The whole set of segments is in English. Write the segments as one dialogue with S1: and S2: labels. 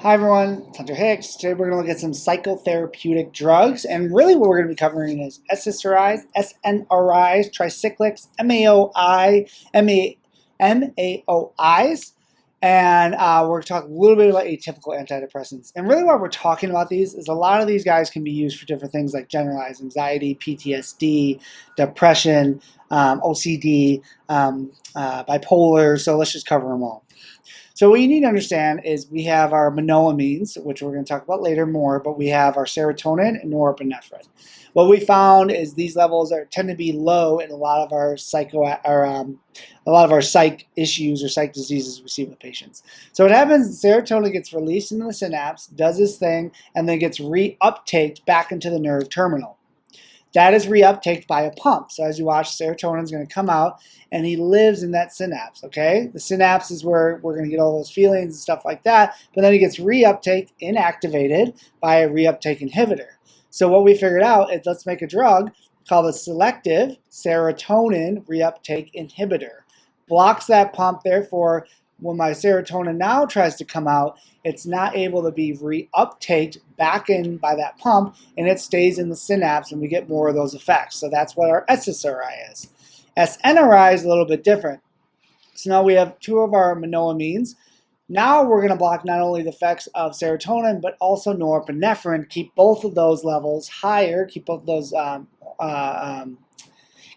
S1: Hi everyone, it's Hunter Hicks. Today we're going to look at some psychotherapeutic drugs, and really what we're going to be covering is SSRIs, SNRIs, Tricyclics, MAOI, MAOIs, and we're going to talk a little bit about atypical antidepressants. And really what we're talking about these is a lot of these guys can be used for different things like generalized anxiety, PTSD, depression, OCD, bipolar, so let's just cover them all. So what you need to understand is we have our monoamines, which we're going to talk about later more, but we have our serotonin and norepinephrine. What we found is these levels tend to be low in a lot of our psych issues or psych diseases we see with patients. So what happens, serotonin gets released into the synapse, does its thing, and then gets reuptaked back into the nerve terminal. That is reuptaked by a pump. So as you watch, serotonin is going to come out, and he lives in that synapse, okay? The synapse is where we're going to get all those feelings and stuff like that, but then he gets reuptake inactivated by a reuptake inhibitor. So what we figured out is let's make a drug called a selective serotonin reuptake inhibitor. Blocks that pump, therefore, when my serotonin now tries to come out, it's not able to be reuptaked back in by that pump, and it stays in the synapse, and we get more of those effects. So that's what our SSRI is. SNRI is a little bit different. So now we have two of our monoamines. Now we're going to block not only the effects of serotonin, but also norepinephrine, keep both of those levels higher, keep both those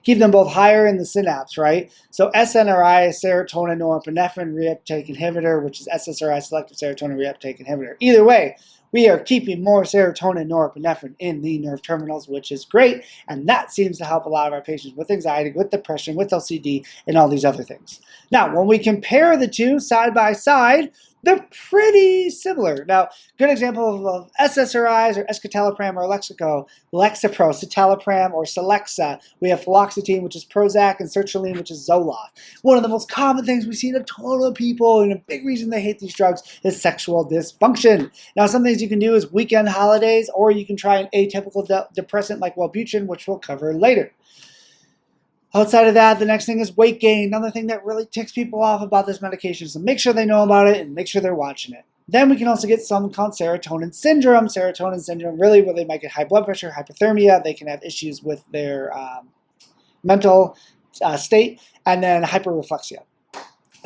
S1: keep them both higher in the synapse, right? So SNRI is serotonin norepinephrine reuptake inhibitor, which is SSRI, selective serotonin reuptake inhibitor. Either way, we are keeping more serotonin norepinephrine in the nerve terminals, which is great, and that seems to help a lot of our patients with anxiety, with depression, with OCD, and all these other things. Now, when we compare the two side by side, they're pretty similar. Now, good example of SSRIs or escitalopram or Lexapro, citalopram or Celexa. We have fluoxetine, which is Prozac, and sertraline, which is Zoloft. One of the most common things we see in a ton of people, and a big reason they hate these drugs, is sexual dysfunction. Now, some things you can do is weekend holidays, or you can try an atypical depressant like Wellbutrin, which we'll cover later. Outside of that, the next thing is weight gain, another thing that really ticks people off about this medication. So make sure they know about it and make sure they're watching it. Then we can also get something called serotonin syndrome. Serotonin syndrome, really, where they might get high blood pressure, hypothermia. They can have issues with their mental state, and then hyperreflexia.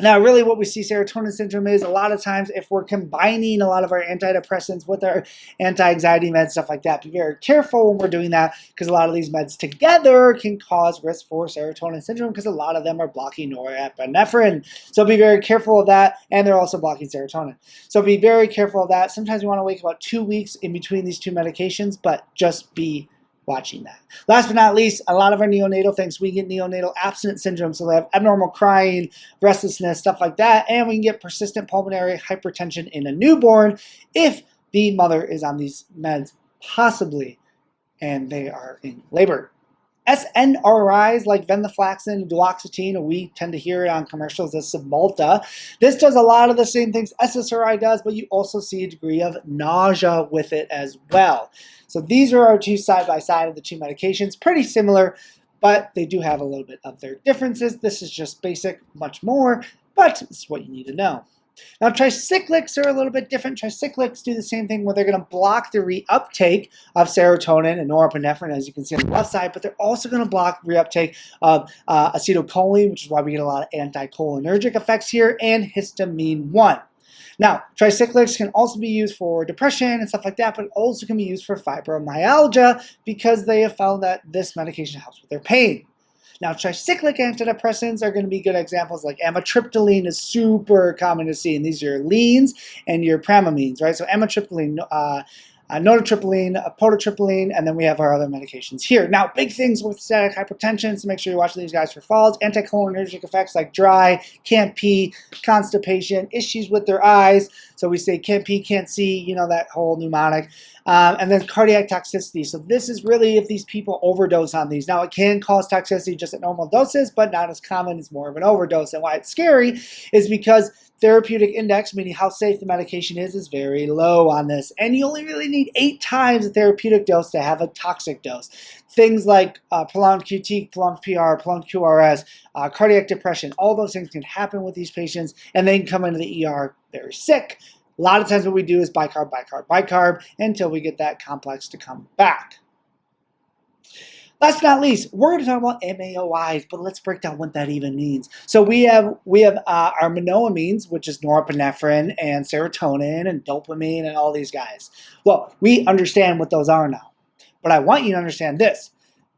S1: Now, really what we see serotonin syndrome is a lot of times if we're combining a lot of our antidepressants with our anti-anxiety meds, stuff like that, be very careful when we're doing that because a lot of these meds together can cause risk for serotonin syndrome because a lot of them are blocking norepinephrine. So be very careful of that, and they're also blocking serotonin. So be very careful of that. Sometimes you want to wait about 2 weeks in between these two medications, but just be watching that. Last but not least, a lot of our neonatal things, we get neonatal abstinence syndrome, so they have abnormal crying, restlessness, stuff like that, and we can get persistent pulmonary hypertension in a newborn if the mother is on these meds, possibly, and they are in labor. SNRIs like venlafaxine and duloxetine, we tend to hear it on commercials as Cymbalta. This does a lot of the same things SSRI does, but you also see a degree of nausea with it as well. So these are our two side-by-side of the two medications. Pretty similar, but they do have a little bit of their differences. This is just basic, much more, but it's what you need to know. Now, tricyclics are a little bit different. Tricyclics do the same thing where they're going to block the reuptake of serotonin and norepinephrine, as you can see on the left side, but they're also going to block reuptake of acetylcholine, which is why we get a lot of anticholinergic effects here, and histamine 1. Now, tricyclics can also be used for depression and stuff like that, but also can be used for fibromyalgia because they have found that this medication helps with their pain. Now, tricyclic antidepressants are going to be good examples, like amitriptyline is super common to see, and these are your leans and your pramamines, right? So amitriptyline, nototriptyline, podotriptyline, and then we have our other medications here. Now, big things with static hypertension, so make sure you're watching these guys for falls, anticholinergic effects like dry, can't pee, constipation, issues with their eyes, so we say can't pee, can't see, you know, that whole mnemonic. And then cardiac toxicity. So this is really if these people overdose on these. Now, it can cause toxicity just at normal doses, but not as common. It's more of an overdose. And why it's scary is because therapeutic index, meaning how safe the medication is very low on this. And you only really need 8 times the therapeutic dose to have a toxic dose. Things like prolonged QT, prolonged PR, prolonged QRS, cardiac depression, all those things can happen with these patients, and they can come into the ER very sick. A lot of times what we do is bicarb, bicarb, bicarb until we get that complex to come back. Last but not least, we're going to talk about MAOIs, but let's break down what that even means. So we have our monoamines, which is norepinephrine and serotonin and dopamine and all these guys. Well, we understand what those are now, but I want you to understand this.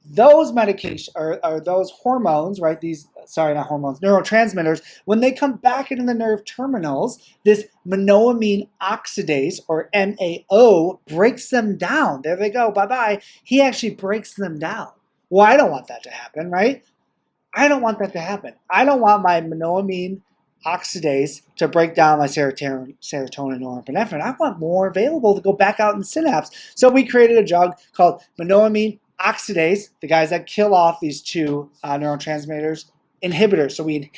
S1: Those medications or those hormones, right? Neurotransmitters, when they come back into the nerve terminals, this monoamine oxidase, or MAO, breaks them down. There they go, bye-bye. He actually breaks them down. Well, I don't want that to happen, right? I don't want that to happen. I don't want my monoamine oxidase to break down my serotonin, norepinephrine. I want more available to go back out in the synapse. So we created a drug called monoamine oxidase, the guys that kill off these two neurotransmitters, inhibitors. So we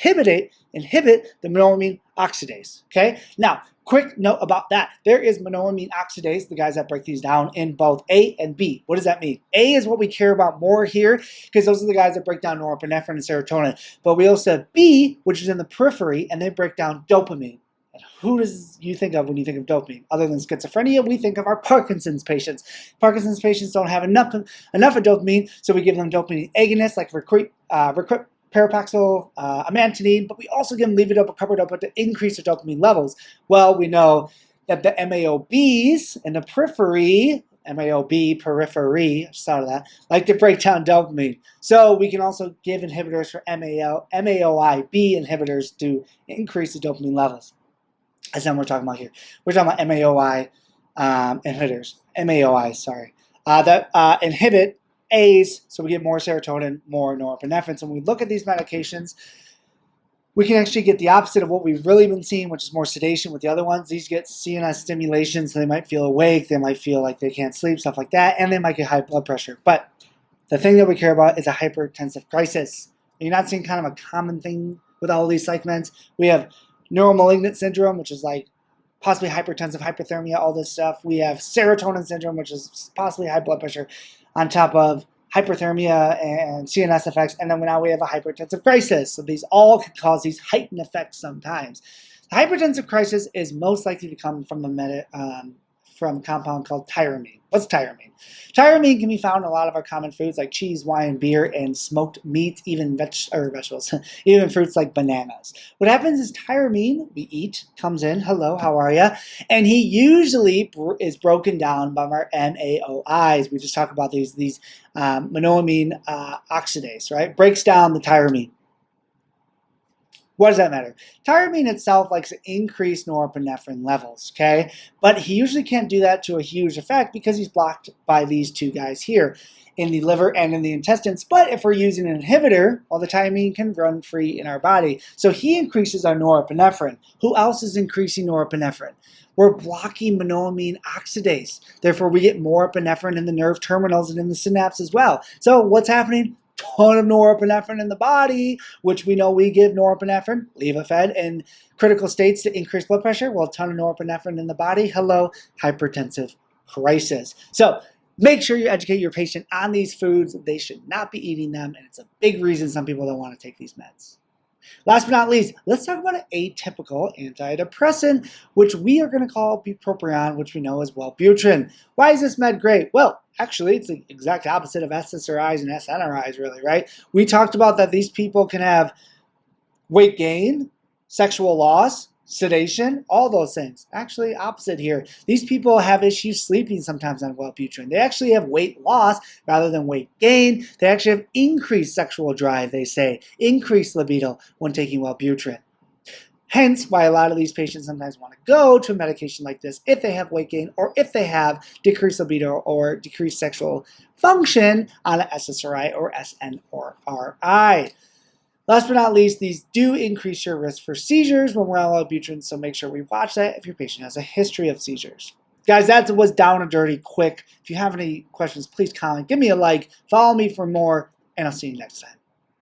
S1: inhibit the monoamine oxidase. Okay. Now, quick note about that. There is monoamine oxidase, the guys that break these down, in both A and B. What does that mean? A is what we care about more here because those are the guys that break down norepinephrine and serotonin. But we also have B, which is in the periphery, and they break down dopamine. And who does you think of when you think of dopamine? Other than schizophrenia, we think of our Parkinson's patients. Parkinson's patients don't have enough of dopamine, so we give them dopamine agonists like parapaxyl amantadine, but we also give them levodopa, carbidopa to increase their dopamine levels. Well, we know that the MAOBs in the periphery, MAOB periphery, just thought of that, like to break down dopamine. So we can also give inhibitors for MAOIB inhibitors to increase the dopamine levels. That's not what we're talking about here. We're talking about MAOI inhibitors, MAOIs, sorry, that inhibit A's, so we get more serotonin, more norepinephrine. So when we look at these medications, we can actually get the opposite of what we've really been seeing, which is more sedation with the other ones. These get CNS stimulation, so they might feel awake, they might feel like they can't sleep, stuff like that, and they might get high blood pressure. But the thing that we care about is a hypertensive crisis. You're not seeing kind of a common thing with all these psych meds. We have neuromalignant syndrome, which is like possibly hypertensive, hyperthermia, all this stuff. We have serotonin syndrome, which is possibly high blood pressure, on top of hyperthermia and CNS effects. And then now we have a hypertensive crisis. So these all can cause these heightened effects sometimes. The hypertensive crisis is most likely to come from from a compound called tyramine. What's tyramine? Tyramine can be found in a lot of our common foods like cheese, wine, beer, and smoked meats, even vegetables, even fruits like bananas. What happens is tyramine, we eat, comes in, hello, how are you? And he usually is broken down by our MAOIs. We just talked about these monoamine oxidase, right? Breaks down the tyramine. What does that matter? Tyramine itself likes to increase norepinephrine levels, okay? But he usually can't do that to a huge effect because he's blocked by these two guys here in the liver and in the intestines. But if we're using an inhibitor, well, the tyramine can run free in our body. So he increases our norepinephrine. Who else is increasing norepinephrine? We're blocking monoamine oxidase. Therefore, we get more epinephrine in the nerve terminals and in the synapse as well. So what's happening? Ton of norepinephrine in the body, which we know we give norepinephrine, levofed, in critical states to increase blood pressure. Well, a ton of norepinephrine in the body. Hello, hypertensive crisis. So make sure you educate your patient on these foods. They should not be eating them, and it's a big reason some people don't want to take these meds. Last but not least, let's talk about an atypical antidepressant, which we are going to call bupropion, which we know is Wellbutrin. Why is this med great? Well, actually, it's the exact opposite of SSRIs and SNRIs, really, right? We talked about that these people can have weight gain, sexual loss, sedation, all those things. Actually, opposite here. These people have issues sleeping sometimes on Wellbutrin. They actually have weight loss rather than weight gain. They actually have increased sexual drive, they say, increased libido when taking Wellbutrin. Hence why a lot of these patients sometimes want to go to a medication like this if they have weight gain or if they have decreased libido or decreased sexual function on an SSRI or SNRI. Last but not least, these do increase your risk for seizures when we're on Wellbutrin, so make sure we watch that if your patient has a history of seizures. Guys, that was down and dirty quick. If you have any questions, please comment, give me a like, follow me for more, and I'll see you next time.